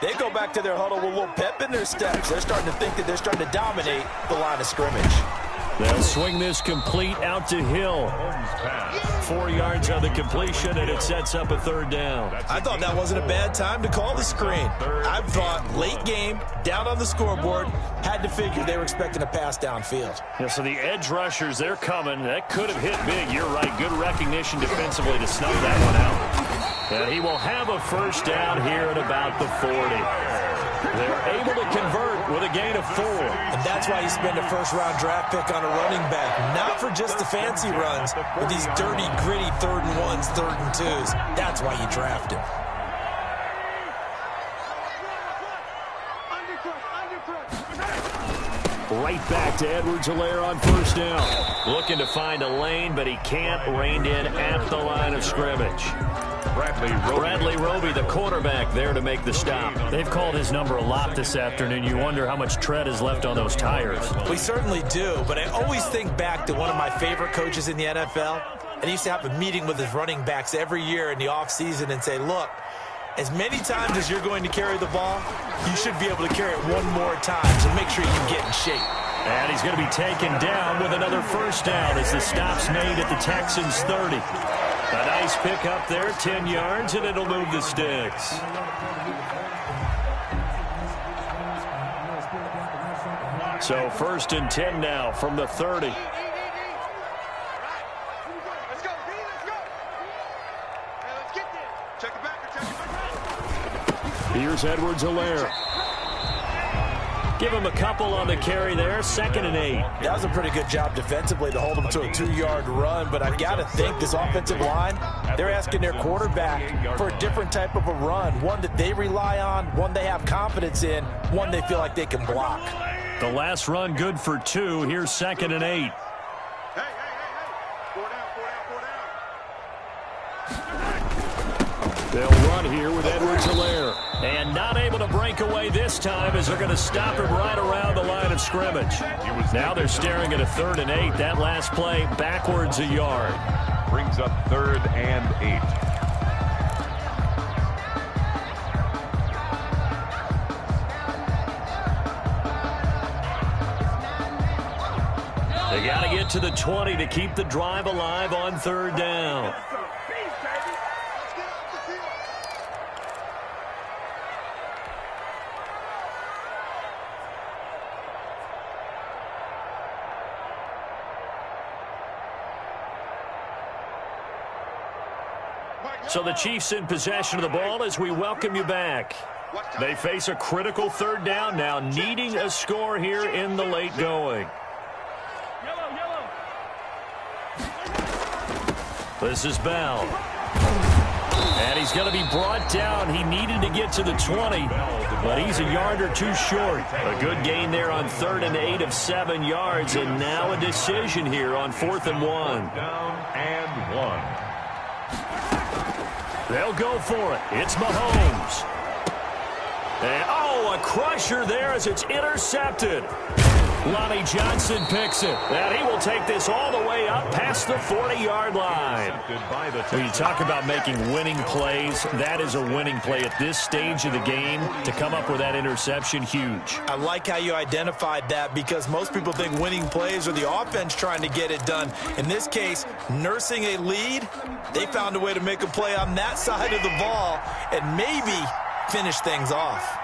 they go back to their huddle with a little pep in their steps. They're starting to think that they're starting to dominate the line of scrimmage. They'll swing this complete out to Hill. 4 yards on the completion, and it sets up a 3rd down. I thought that wasn't a bad time to call the screen. I thought late game, down on the scoreboard, had to figure they were expecting a pass downfield. Yeah, so the edge rushers, they're coming. That could have hit big. You're right. Good recognition defensively to snuff that one out. And he will have a 1st down here at about the 40. They're able to convert with a gain of 4. And that's why you spend a 1st-round draft pick on a running back. Not for just the fancy runs, but these dirty, gritty 3rd and 1s, 3rd and 2s. That's why you draft him. Right back to Edwards-Helaire on 1st down. Looking to find a lane, but he can't. Reined in at the line of scrimmage. Bradley Roby, the quarterback, there to make the stop. They've called his number a lot this afternoon. You wonder how much tread is left on those tires. We certainly do, but I always think back to one of my favorite coaches in the NFL. And he used to have a meeting with his running backs every year in the offseason and say, look, as many times as you're going to carry the ball, you should be able to carry it one more time, so make sure you get in shape. And he's going to be taken down with another 1st down as the stop's made at the Texans' 30. A nice pick up there, 10 yards, and it'll move the sticks. So 1st and 10 now from the 30. Let's go, B, let's go. Hey, let's get there. Check it back, check it back. Here's Edwards-Helaire. Give him a couple on the carry there, 2nd and 8. That was a pretty good job defensively to hold him to a 2-yard run, but I've got to think this offensive line, they're asking their quarterback for a different type of a run, one that they rely on, one they have confidence in, one they feel like they can block. The last run good for 2. Here's 2nd and 8. Hey. 4 down. They'll run here with Edwards-Helaire. And not able to break away this time as they're going to stop him right around the line of scrimmage. Now they're staring at a 3rd and 8. That last play backwards a yard. Brings up 3rd and 8. They got to get to the 20 to keep the drive alive on 3rd down. So the Chiefs in possession of the ball as we welcome you back. They face a critical 3rd down now, needing a score here in the late going. This is Bell. And he's going to be brought down. He needed to get to the 20, but he's a yard or 2 short. A good gain there on 3rd and 8 of 7 yards, and now a decision here on 4th and 1. Down and 1. They'll go for it. It's Mahomes. And, a crusher there as it's intercepted. Lonnie Johnson picks it. And he will take this all the way up past the 40-yard line. When you talk about making winning plays, that is a winning play at this stage of the game. To come up with that interception, huge. I like how you identified that because most people think winning plays are the offense trying to get it done. In this case, nursing a lead, they found a way to make a play on that side of the ball and maybe finish things off.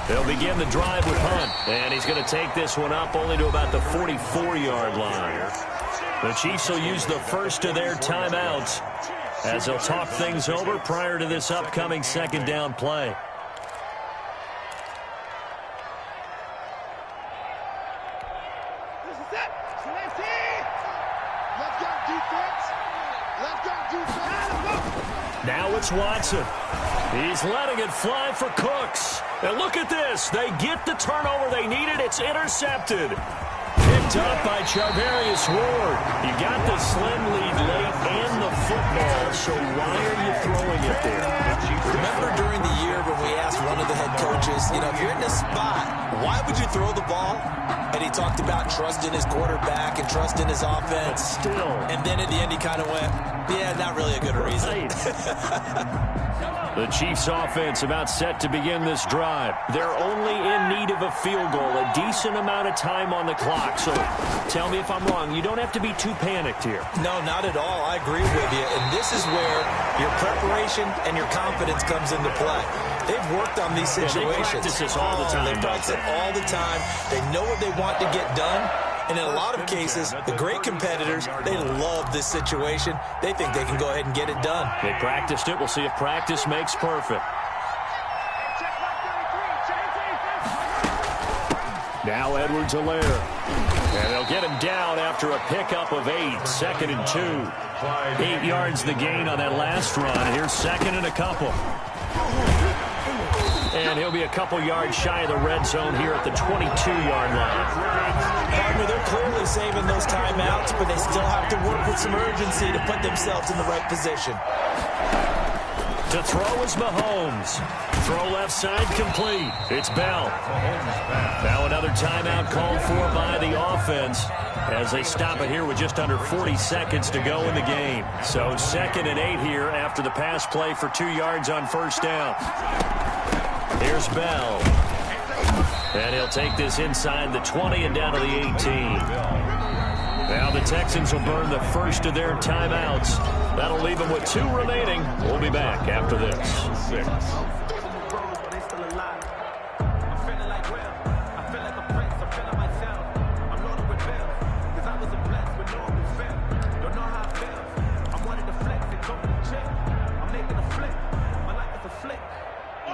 They'll begin the drive with Hunt, and he's going to take this one up only to about the 44-yard line. The Chiefs will use the first of their timeouts as they'll talk things over prior to this upcoming 2nd down play. This is it. Let's go, defense. Now it's Watson. He's letting it fly for Cooks. And look at this. They get the turnover they needed. It's intercepted. Picked up by Charvarius Ward. You got the slim lead late and the football, so why are you throwing it there? Remember during the year when we asked one of the head coaches, if you're in this spot, why would you throw the ball? And he talked about trust in his quarterback and trust in his offense. But still. And then at the end he kind of went, yeah, not really a good reason. The Chiefs offense about set to begin this drive. They're only in need of a field goal, a decent amount of time on the clock. So tell me if I'm wrong. You don't have to be too panicked here. No, not at all. I agree with you. And this is where your preparation and your confidence comes into play. They've worked on these situations. They practice this all the time. They practice it all the time. They know what they want to get done. And in a lot of cases, the great competitors, they love this situation. They think they can go ahead and get it done. They practiced it. We'll see if practice makes perfect. Now Edwards-Helaire. And they'll get him down after a pickup of 8. 2nd and 2. 8 yards the gain on that last run. Here's 2nd and a couple. And he'll be a couple yards shy of the red zone here at the 22-yard line. Partner, they're clearly saving those timeouts, but they still have to work with some urgency to put themselves in the right position. To throw is Mahomes. Throw left side complete. It's Bell. Now another timeout called for by the offense as they stop it here with just under 40 seconds to go in the game. So 2nd and 8 here after the pass play for 2 yards on first down. Here's Bell. And he'll take this inside the 20 and down to the 18. Now the Texans will burn the first of their timeouts. That'll leave them with 2 remaining. We'll be back after this. 6.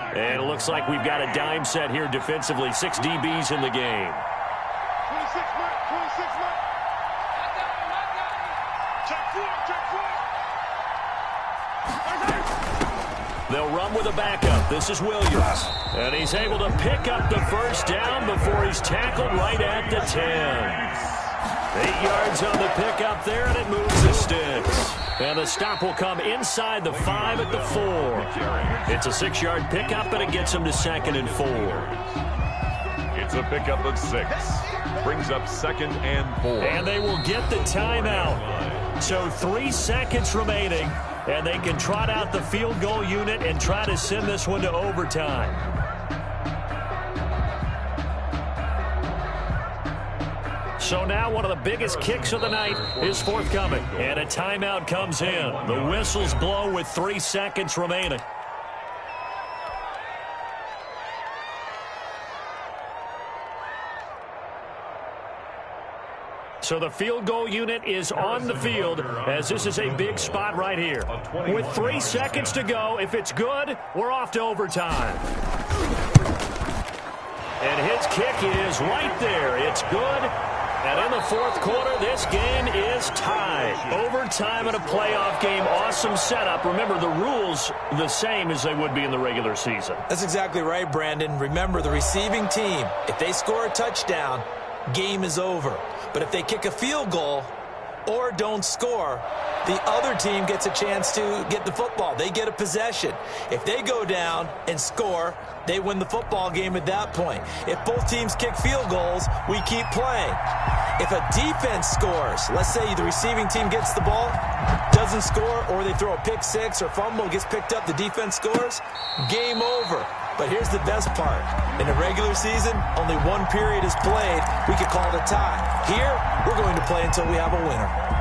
And it looks like we've got a dime set here defensively. 6 DBs in the game. 26 mark, 26 mark. Check 4, check 4. They'll run come with a backup. This is Williams. And he's able to pick up the first down before he's tackled right at the 10. 8 yards on the pickup there, and it moves the sticks. And the stop will come inside the 5 at the 4. It's a 6-yard pickup, and it gets him to 2nd and 4. It's a pickup of 6. Brings up 2nd and 4. And they will get the timeout. So 3 seconds remaining, and they can trot out the field goal unit and try to send this one to overtime. So now one of the biggest kicks of the night is forthcoming. And a timeout comes in. The whistles blow with 3 seconds remaining. So the field goal unit is on the field as this is a big spot right here. With 3 seconds to go, if it's good, we're off to overtime. And his kick is right there. It's good. And in the 4th quarter, this game is tied. Overtime in a playoff game. Awesome setup. Remember, the rules the same as they would be in the regular season. That's exactly right, Brandon. Remember, the receiving team, if they score a touchdown, game is over. But if they kick a field goal or don't score, the other team gets a chance to get the football. They get a possession. If they go down and score, they win the football game at that point. If both teams kick field goals, we keep playing. If a defense scores, let's say the receiving team gets the ball, doesn't score, or they throw a pick 6 or fumble, gets picked up, the defense scores, game over. But here's the best part. In a regular season, only 1 period is played. We could call it a tie. Here, we're going to play until we have a winner.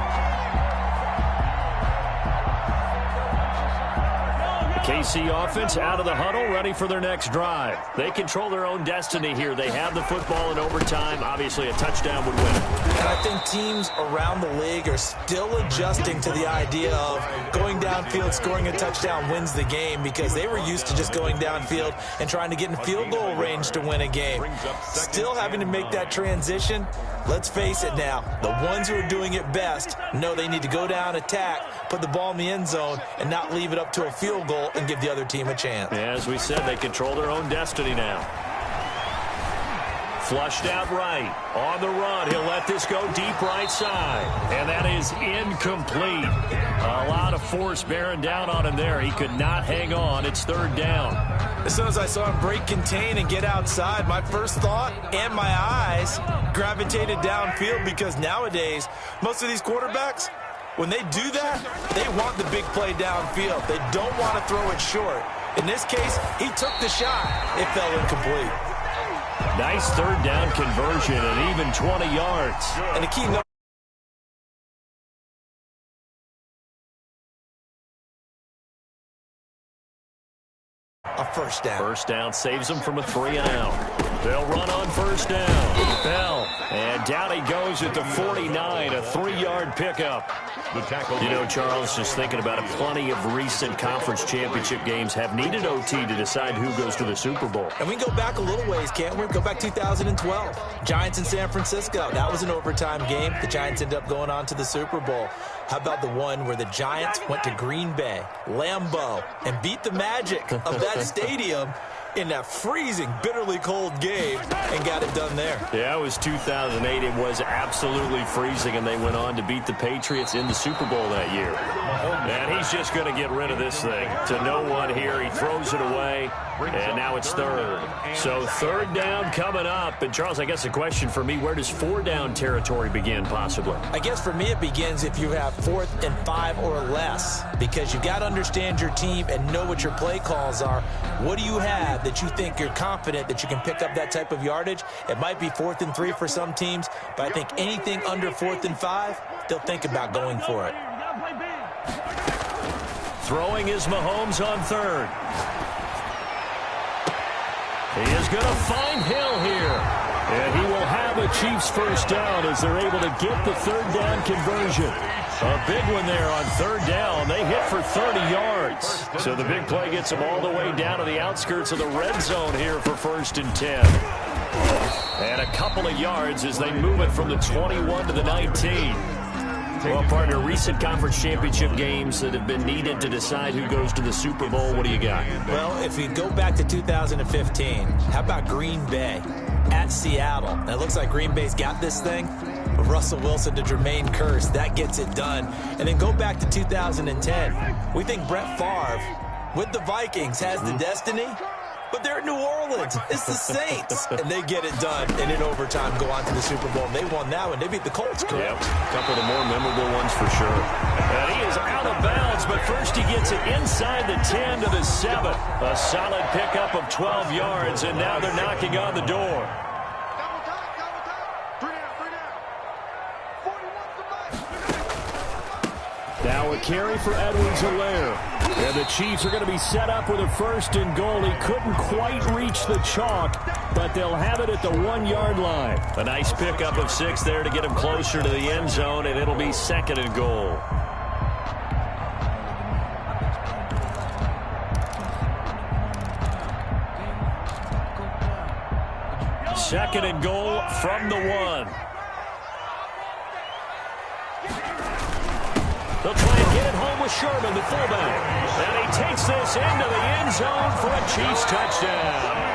KC offense out of the huddle, ready for their next drive. They control their own destiny here. They have the football in overtime. Obviously, a touchdown would win it. And I think teams around the league are still adjusting to the idea of going downfield, scoring a touchdown wins the game, because they were used to just going downfield and trying to get in field goal range to win a game. Still having to make that transition. Let's face it now, the ones who are doing it best know they need to go down, attack, put the ball in the end zone, and not leave it up to a field goal and give the other team a chance. As we said, they control their own destiny now. Flushed out right. On the run, he'll let this go deep right side. And that is incomplete. A lot of force bearing down on him there. He could not hang on. It's 3rd down. As soon as I saw him break contain and get outside, my first thought and my eyes gravitated downfield, because nowadays, most of these quarterbacks, when they do that, they want the big play downfield. They don't want to throw it short. In this case, he took the shot. It fell incomplete. Nice 3rd down conversion and even 20 yards. And the key number. A first down. First down saves them from a 3-and-out. They'll run on first down. Bell. And down he goes at the 49, a 3-yard pickup. The tackle. You know, Charles, just thinking about it, plenty of recent conference championship games have needed OT to decide who goes to the Super Bowl. And we can go back a little ways, can't we? Go back 2012. Giants in San Francisco. That was an overtime game. The Giants ended up going on to the Super Bowl. How about the one where the Giants went to Green Bay, Lambeau, and beat the Magic of that stadium in that freezing, bitterly cold game and got it done there? Yeah, it was 2008. It was absolutely freezing, and they went on to beat the Patriots in the Super Bowl that year. And he's just going to get rid of this thing. To no one here. He throws it away, and now it's 3rd. So 3rd down coming up. And, Charles, I guess the question for me, where does 4-down territory begin possibly? I guess for me it begins if you have 4th and 5 or less, because you've got to understand your team and know what your play calls are. What do you have that you think you're confident that you can pick up that type of yardage? It might be 4th and 3 for some teams, but I think anything under 4th and 5, they'll think about going for it. Throwing is Mahomes on 3rd. He is going to find Hill here. And he will have a Chiefs first down as they're able to get the 3rd down conversion. A big one there on 3rd down. They hit for 30 yards. So the big play gets them all the way down to the outskirts of the red zone here for 1st and 10. And a couple of yards as they move it from the 21 to the 19. Well, partner, recent conference championship games that have been needed to decide who goes to the Super Bowl. What do you got? Well, if we go back to 2015, how about Green Bay at Seattle? Now, it looks like Green Bay's got this thing. Russell Wilson to Jermaine Kearse, that gets it done. And then go back to 2010. We think Brett Favre with the Vikings has the destiny, but they're at New Orleans. It's the Saints. And they get it done. And in overtime, go on to the Super Bowl. And they won that one. They beat the Colts. Yep. A couple of the more memorable ones for sure. And he is out of bounds, but first he gets it inside the 10 to the 7. A solid pickup of 12 yards, and now they're knocking on the door. Double time. 3 down. 41 Now a carry for Edwards-Helaire. And the Chiefs are going to be set up with a 1st and goal. He couldn't quite reach the chalk, but they'll have it at the 1-yard line. A nice pickup of 6 there to get him closer to the end zone, and it'll be 2nd and goal. Second and goal from the 1. They'll try and get it home with Sherman, the fullback. And he takes this into the end zone for a Chiefs touchdown.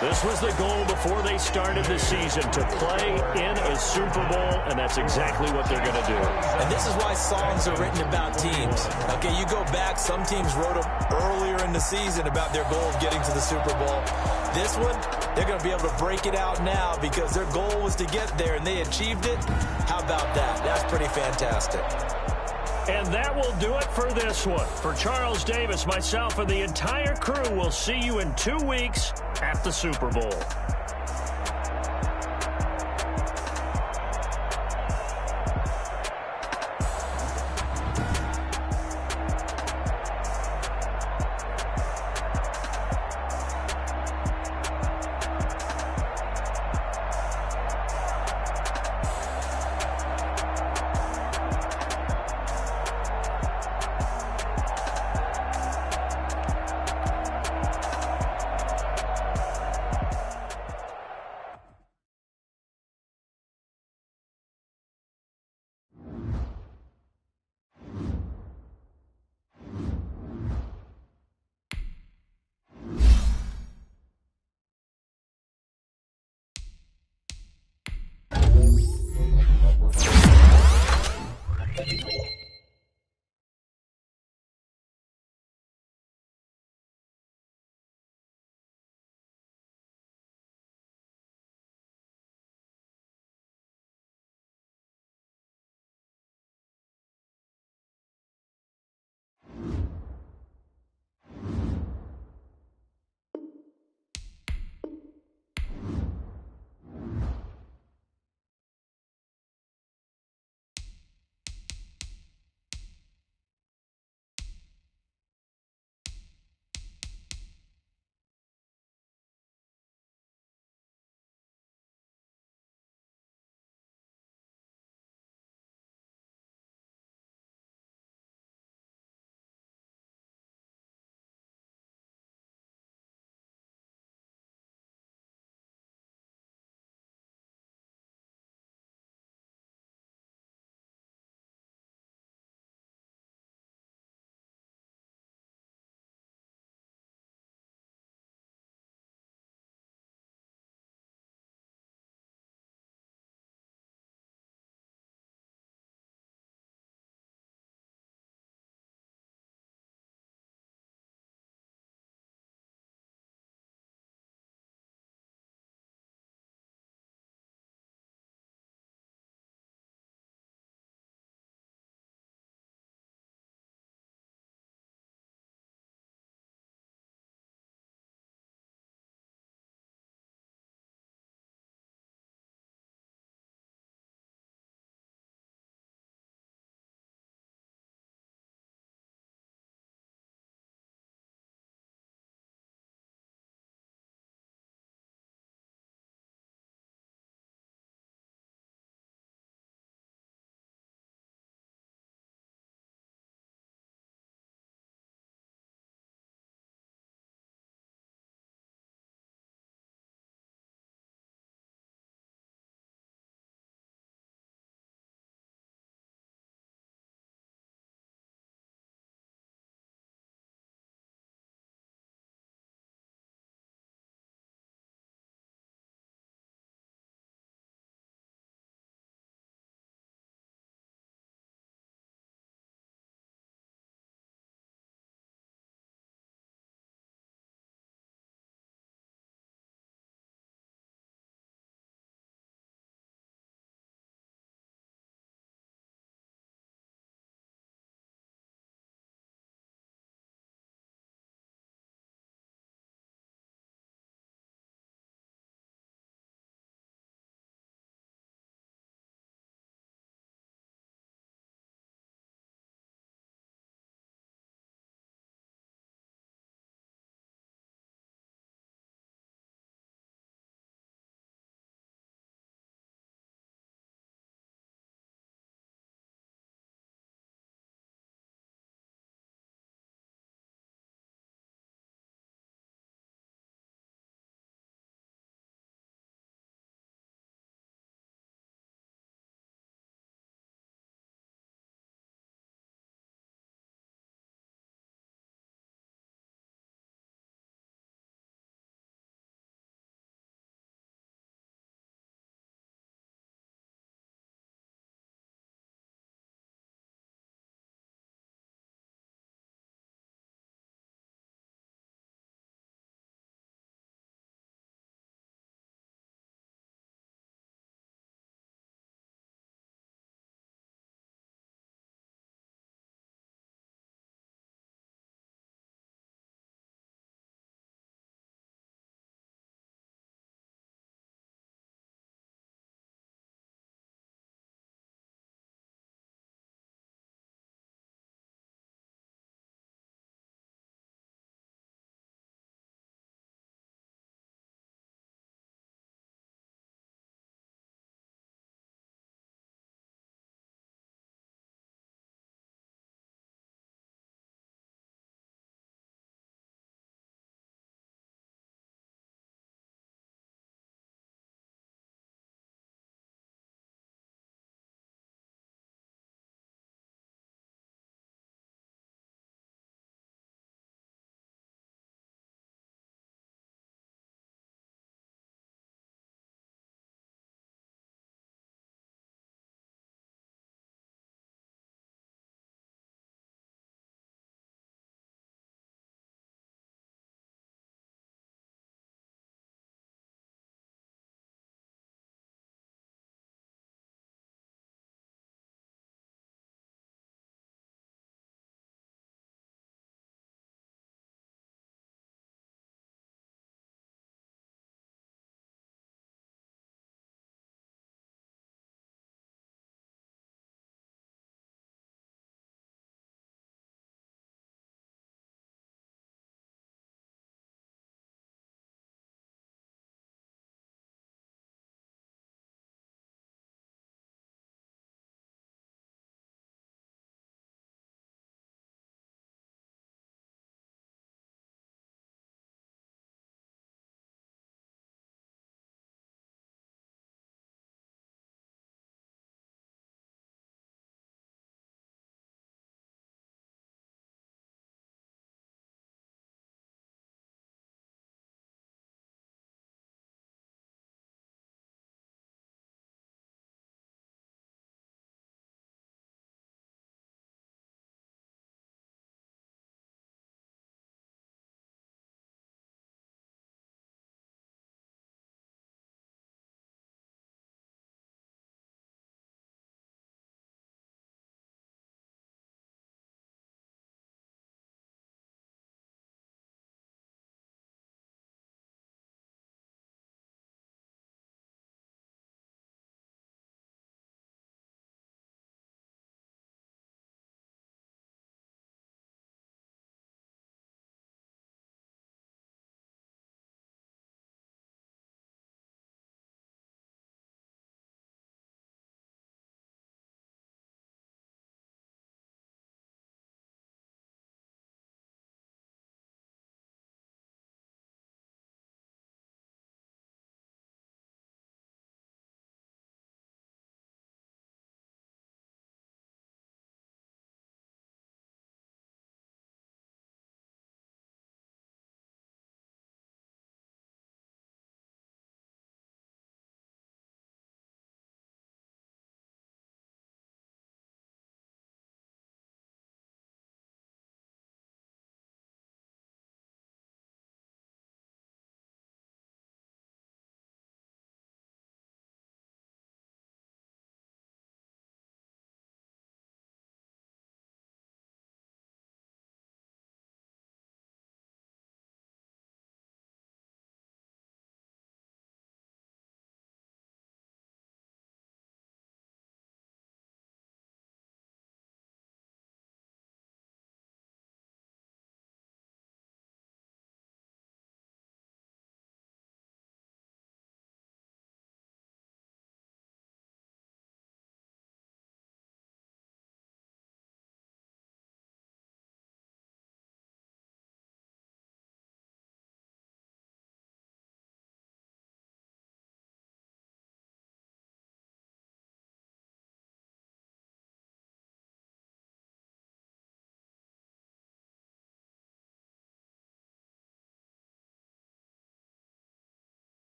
This was the goal before they started the season, to play in a Super Bowl, and that's exactly what they're going to do. And this is why songs are written about teams. Okay, you go back, some teams wrote them earlier in the season about their goal of getting to the Super Bowl. This one, they're going to be able to break it out now because their goal was to get there, and they achieved it. How about that? That's pretty fantastic. And that will do it for this one. For Charles Davis, myself, and the entire crew, we'll see you in 2 weeks at the Super Bowl.